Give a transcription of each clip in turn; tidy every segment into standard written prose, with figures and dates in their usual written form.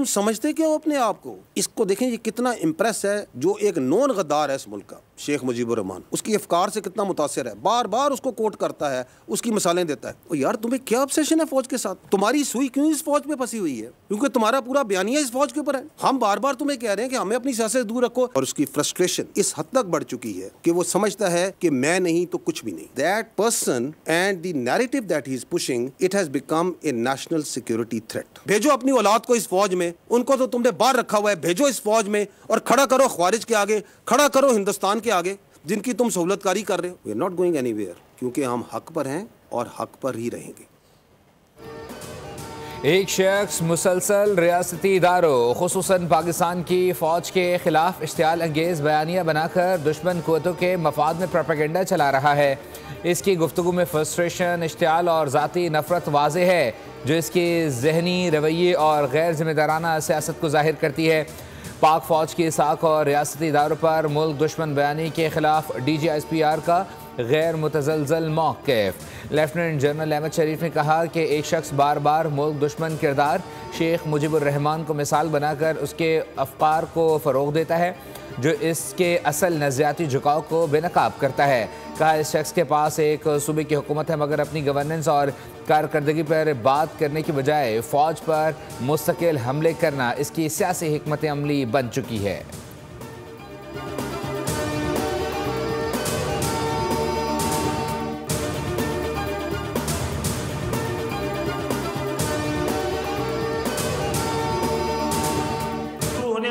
तुम समझते क्या हो अपने आप को? इसको देखें, ये कितना इम्प्रेस है, जो एक नॉन गद्दार है इस मुल्क का, शेख मुजीबुर रहमान, उसकी अफकार से कितना मुतासिर है, बार बार उसको कोट करता है, उसकी मिसालें देता है। और यार तुम्हें क्या ऑब्सेशन है फौज के साथ? तुम्हारी सुई क्यों इस फौज में फंसी हुई है? क्योंकि तुम्हारा पूरा बयानिया इस फौज के ऊपर है। हम बार बार तुम्हें कह रहे हैं कि हमें अपनी सियासत से दूर रखो, और उसकी फ्रस्ट्रेशन इस हद तक बढ़ चुकी है कि वो समझता है कि मैं नहीं तो कुछ भी नहीं। That person and the narrative that he is pushing, it has become a national security threat. भेजो अपनी औलाद को इस फौज में, उनको तो तुमने बाहर रखा हुआ है, भेजो इस फौज में और खड़ा करो ख्वारिज के आगे, खड़ा करो हिंदुस्तान के आगे जिनकी तुम सहूलतकारी कर रहे हो। We are not going anywhere, क्योंकि हम हक पर हैं और हक पर ही रहेंगे। एक शख्स मुसलसल रियासती इदारों खुसूसन पाकिस्तान की फ़ौज के खिलाफ इश्तियाल अंगेज़ बयानिया बनाकर दुश्मन क़ुव्वतों के मफाद में प्रोपेगेंडा चला रहा है। इसकी गुफ्तगू में फ्रस्ट्रेशन, इश्तियाल और ज़ाती नफ़रत वाज़ेह है, जो इसके ज़हनी रवैये और गैर ज़िम्मेदाराना सियासत को ज़ाहिर करती है। पाक फ़ौज की साख और रियासती इदारों पर मुल्क दुश्मन बयानी के खिलाफ DGISPR का गैर मुतज़लज़ल मौक़िफ़। लेफ्टिनेंट जनरल अहमद शरीफ ने कहा कि एक शख्स बार बार मुल्क दुश्मन किरदार शेख मुजीबुर रहमान को मिसाल बनाकर उसके अफ़कार को फ़रोग़ देता है, जो इसके असल नज़रियाती झुकाव को बेनकाब करता है। कहा इस शख्स के पास एक सूबे की हुकूमत है, मगर अपनी गवर्नेंस और कारकर्दगी पर बात करने की बजाय फ़ौज पर मुस्तकिल हमले करना इसकी सियासी हिकमत अमली बन चुकी है।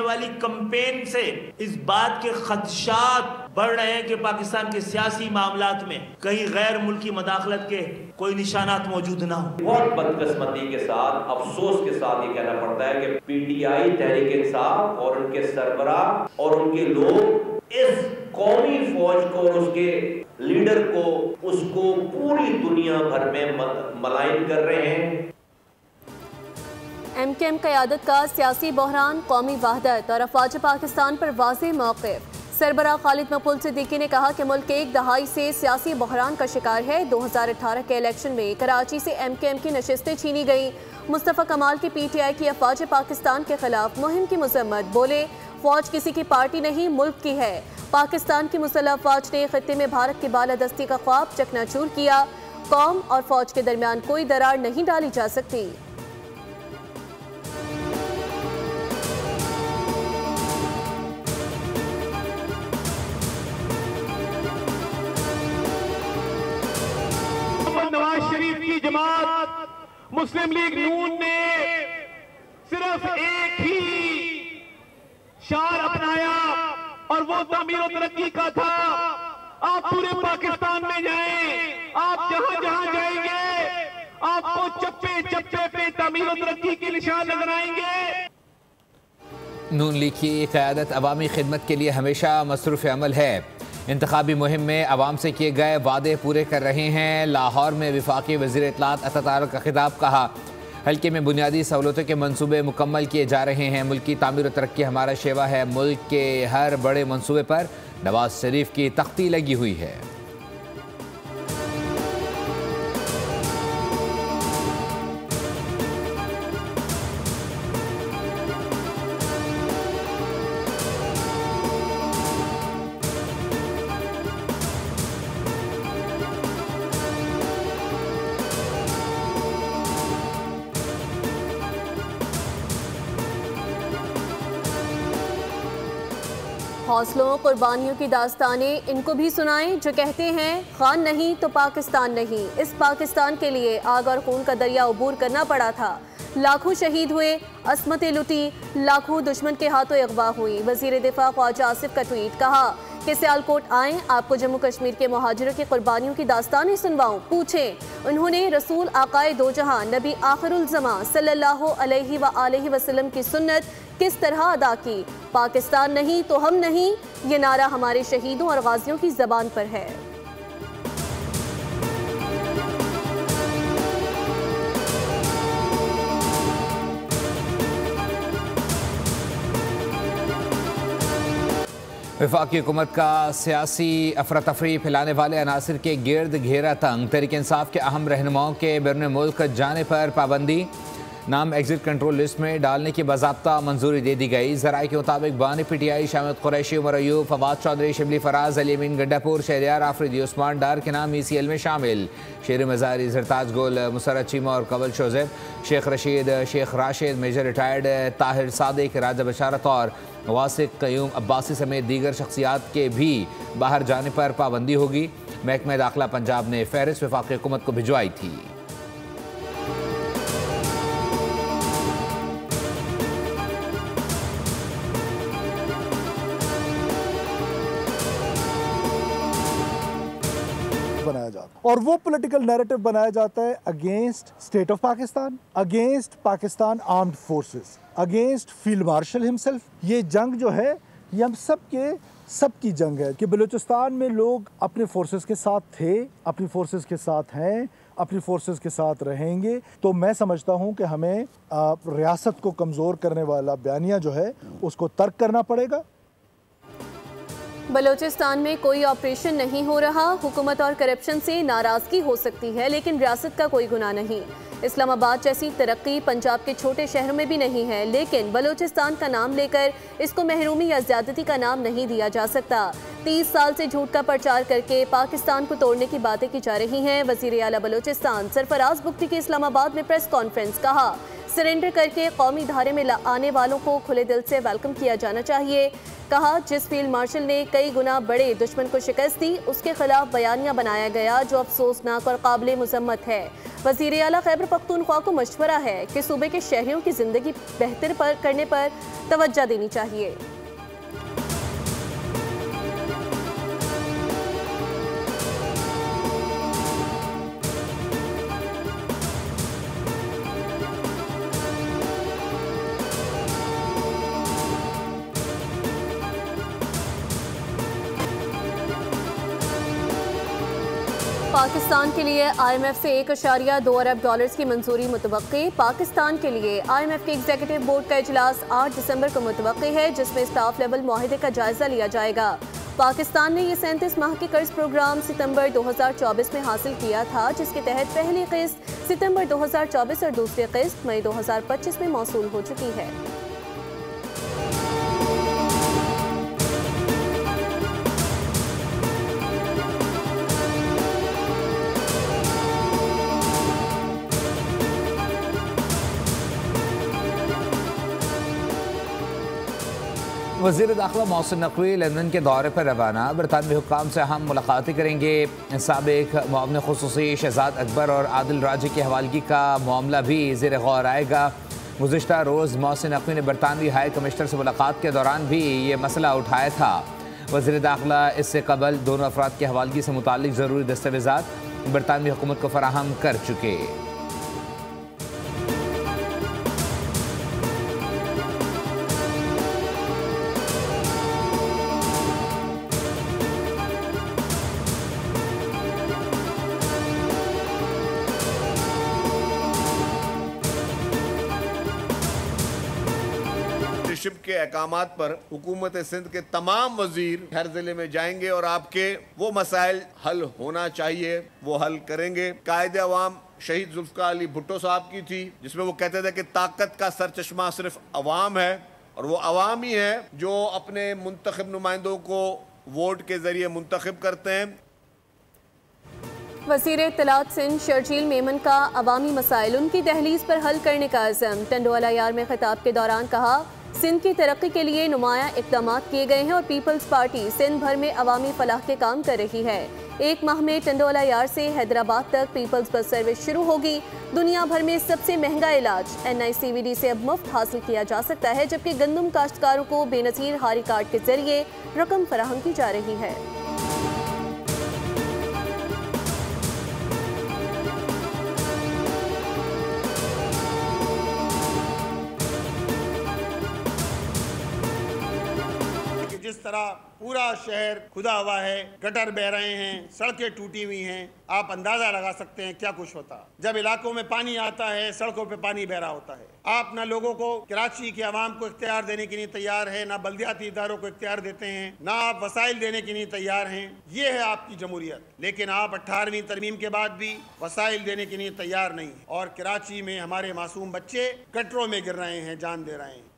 वाली कैंपेन से इस बात के खदशात बढ़ रहे हैं कि पाकिस्तान के सियासी मामलात में कहीं गैर मुल्की मदाखलत के कोई निशानात मौजूद ना हो। बहुत बदकिस्मती के साथ, अफसोस के साथ ये कहना पड़ता है कि PTI तहरीक इंसाफ और उनके सरबराह और उनके लोग इस कौमी फौज को और उसके लीडर को, उसको पूरी दुनिया भर में मलाइन कर रहे हैं। MKM क़यादत का सियासी बहरान, कौमी वहदत और अफवाज पाकिस्तान पर वाज़ेह मौक़िफ़। सरबराह खालिद मकबूल सिद्दीकी ने कहा कि मुल्क एक दहाई से सियासी बहरान का शिकार है। 2018 के इलेक्शन में कराची से MKM की नशिस्तें छीनी गई। मुस्तफ़ा कमाल की PTI की अफवाज पाकिस्तान के खिलाफ मुहिम की मजम्मत, बोले फ़ौज किसी की पार्टी नहीं मुल्क की है। पाकिस्तान की मुसल्लह अफवाज ने खित्ते में भारत की बालादस्ती का ख्वाब चकनाचूर किया। कौम और फ़ौज के दरमियान कोई दरार नहीं डाली जा सकती। नवाज शरीफ की जमात मुस्लिम लीग नून ने सिर्फ एक ही शार अपनाया और वो तामीर और तरक्की का था। आप पूरे पाकिस्तान में जाएं, आप जहां जहां जाएंगे आपको चप्पे चप्पे पे तामीर और तरक्की के निशान नजर आएंगे। नून लीग की क़यादत अवामी खिदमत के लिए हमेशा मसरूफ़ अमल है। इंतखाबी मुहिम में अवाम से किए गए वादे पूरे कर रहे हैं। लाहौर में वफाकी वज़ीर इत्तलात अता का खिताब। कहा हल्के में बुनियादी सहूलतों के मनसूबे मुकम्मल किए जा रहे हैं। मुल्क की तामीर और तरक्की हमारा शेवा है। मुल्क के हर बड़े मनसूबे पर नवाज शरीफ की तख्ती लगी हुई है। हौसलों कुर्बानियों की दास्तानें इनको भी सुनाएं जो कहते हैं खान नहीं तो पाकिस्तान नहीं। इस पाकिस्तान के लिए आग और खून का दरिया अबूर करना पड़ा था। लाखों शहीद हुए, असमतें लुटी, लाखों दुश्मन के हाथों अगवा हुई। वज़ीर दिफा ख्वाजा आसिफ का ट्वीट। कहा कि सियालकोट आएँ, आपको जम्मू कश्मीर के मुहाजिरों की कुर्बानियों की दास्तानें सुनवाऊं। पूछें उन्होंने रसूल आकाए दो जहां नबी आखिरुल ज़मां सल्लल्लाहु अलैहि वसल्लम की सुन्नत किस तरह अदा की। पाकिस्तान नहीं तो हम नहीं, ये नारा हमारे शहीदों और गाजियों की ज़बान पर है। वफाकी हुकूमत का सियासी अफरा तफरी फैलाने वाले अनासर के गिर्द घेरा तंग। तहरीक इंसाफ के अहम रहनुमाओं के बैरून मुल्क जाने पर पाबंदी। नाम एग्जिट कंट्रोल लिस्ट में डालने की बाज़ाब्ता मंजूरी दे दी गई। ज़राए के मुताबिक बानी PTI शामिद कुरैशी, उमर अयूब, फवाद चौधरी, शिबली फराज, अली अमीन गड्डापुर, शहरियार आफरीदी, उस्मान डार के नाम ECL में शामिल। शेर मज़ारी, जरताज गोल, मुसरत चीमा और कवल शोज़ेब, शेख रशीद, शेख राशिद, मेजर रिटायर्ड ताहिर सादिक, राजा बशारत और वासिक क़यूम अब्बासी समेत दीगर शख्सियात के भी बाहर जाने पर पाबंदी होगी। महकमा दाखिला पंजाब ने फहरिस्त वफाकी हुकूमत को भिजवाई थी। बनाया जाता और वो पॉलिटिकल नैरेटिव बनाया जाता है against state of Pakistan, against Pakistan armed forces, against field marshal himself. ये जंग जो है ये हम सबकी जंग है कि बलूचिस्तान में लोग अपने फोर्सेस के साथ थे, अपनी फोर्सेस के साथ हैं, अपनी फोर्सेस के साथ रहेंगे। तो मैं समझता हूं कि हमें रियासत को कमज़ोर करने वाला बयानिया जो है उसको तर्क करना पड़ेगा। बलूचिस्तान में कोई ऑपरेशन नहीं हो रहा, हुकूमत और करप्शन से नाराजगी हो सकती है लेकिन रियासत का कोई गुनाह नहीं। इस्लामाबाद जैसी तरक्की पंजाब के छोटे शहरों में भी नहीं है, लेकिन बलूचिस्तान का नाम लेकर इसको महरूमी या ज्यादती का नाम नहीं दिया जा सकता। 30 साल से झूठ का प्रचार करके पाकिस्तान को तोड़ने की बातें की जा रही हैं। वज़ीर आला बलूचिस्तान सरफराज बुगटी की इस्लामाबाद में प्रेस कॉन्फ्रेंस, कहा सरेंडर करके कौमी धारे में आने वालों को खुले दिल से वेलकम किया जाना चाहिए। कहा जिस फील्ड मार्शल ने कई गुना बड़े दुश्मन को शिकस्त दी उसके खिलाफ बयानिया बनाया गया जो अफसोसनाक और काबिल मुज़म्मत है। वज़ीर आला खैबर पख्तूनख्वा को मशवरा है कि सूबे के शहरियों की ज़िंदगी बेहतर करने पर तवज्जो देनी चाहिए। पाकिस्तान के लिए IMF से $1.2 अरब की मंजूरी मुतवक्की। पाकिस्तान के लिए IMF के एग्जीक्यूटिव बोर्ड का इजलास 8 दिसंबर को मुतवक्की है जिसमें स्टाफ लेवल मुआहदे का जायजा लिया जाएगा। पाकिस्तान ने ये 37 माह के कर्ज प्रोग्राम सितंबर 2024 में हासिल किया था जिसके तहत पहली किस्त सितंबर 2024 और दूसरी किस्त मई 2025 में मौसूल हो चुकी है। वज़ीर दाखिला मोहसिन नकवी लंदन के दौरे पर रवाना। बरतानवी हुक्काम से हम मुलाकातें करेंगे। साबिक मुआविन खुसूसी शहजाद अकबर और आदिल राजी की हवालगी का मामला भी ज़ेर गौर आएगा। गुज़िश्ता रोज़ मोहसिन नकवी ने बरतानवी हाई कमिश्नर से मुलाकात के दौरान भी ये मसला उठाया था। वज़ीर दाखिला इससे कबल दोनों अफराद की हवालगी से मुतालिक ज़रूरी दस्तावेज़ात बरतानवी हुकूमत को फराहम कर चुके। के अहकामात पर हुकूमत सिंध के तमाम वजीर हर जिले में जाएंगे और आपके वो मसाइल हल होना चाहिए वो हल करेंगे। कायदे अवाम शहीद जुल्फ़िकार अली भुट्टो साहब की थी जिसमें वो कहते थे कि ताकत का सरचश्मा सिर्फ अवाम है और वो अवाम ही है जो अपने मुंतखब नुमाइंदों को वोट के जरिए मुंतखब करते हैं। वज़ीर इत्तलात सिंध शर्जील मेमन का अवामी मसाइल उनकी दहलीज पर हल करने का अज़म। टंडोला यार में खिताब के दौरान कहा सिंध की तरक्की के लिए नुमाया इक़दाम किए गए हैं और पीपल्स पार्टी सिंध भर में अवामी फलाह के काम कर रही है। 1 माह में टंडोला यार से हैदराबाद तक पीपल्स बस सर्विस शुरू होगी। दुनिया भर में सबसे महंगा इलाज NICVD से अब मुफ्त हासिल किया जा सकता है जबकि गंदम काश्तकारों को बेनज़ीर हारी कार्ड के जरिए रकम फराहम की जा रही है। जिस तरह पूरा शहर खुदा हुआ है, गटर बह रहे हैं, सड़कें टूटी हुई हैं। आप अंदाजा लगा सकते हैं क्या कुछ होता जब इलाकों में पानी आता है, सड़कों पे पानी बह रहा होता है। आप ना लोगों को, कराची के आवाम को इख्तियार देने के लिए तैयार है, ना बल्दियाती इदारों को इख्तियार देते हैं, ना आप वसाइल देने के लिए तैयार हैं। ये है आपकी जमहूरियत। लेकिन आप 18वीं तरमीम के बाद भी वसाइल देने के लिए तैयार नहीं है और कराची में हमारे मासूम बच्चे गटरों में गिर रहे हैं, जान दे रहे हैं।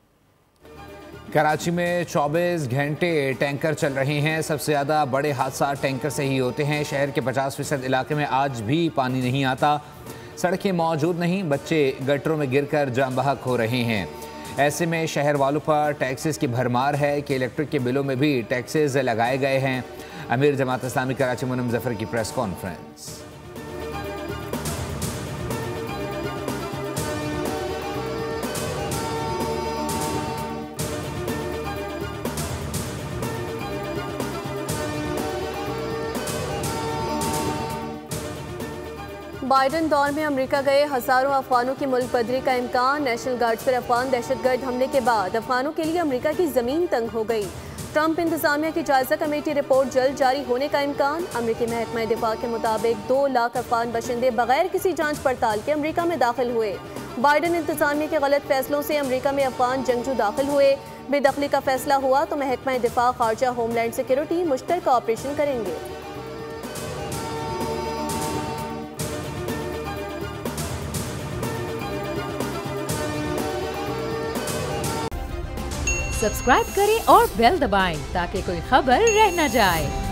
कराची में 24 घंटे टैंकर चल रहे हैं। सबसे ज़्यादा बड़े हादसा टैंकर से ही होते हैं। शहर के 50% इलाके में आज भी पानी नहीं आता, सड़कें मौजूद नहीं, बच्चे गटरों में गिरकर जाम बहक हो रहे हैं। ऐसे में शहर वालों पर टैक्सेस की भरमार है कि इलेक्ट्रिक के बिलों में भी टैक्सेस लगाए गए हैं। अमीर जमात इस्लामी कराची मुनम जफर की प्रेस कॉन्फ्रेंस। बाइडन दौर में अमेरिका गए हजारों अफगानों की मुल्क बदरी का इम्कान। नेशनल गार्ड पर अफगान दहशतगर्द हमले के बाद अफगानों के लिए अमेरिका की जमीन तंग हो गई। ट्रंप इंतजामिया की जायजा कमेटी रिपोर्ट जल्द जारी होने का इम्कान। अमेरिकी महकमा दिफा के मुताबिक 2 लाख अफगान बाशिंदे बगैर किसी जांच पड़ताल के अमेरिका में दाखिल हुए। बाइडन इंतजामिया के गलत फैसलों से अमेरिका में अफगान जंगजू दाखिल हुए। बेदखली का फैसला हुआ तो महकमा दिफा, खारजा, होमलैंड सिक्योरिटी मुश्तरका ऑपरेशन करेंगे। सब्सक्राइब करें और बेल दबाएं ताकि कोई खबर रह न जाए।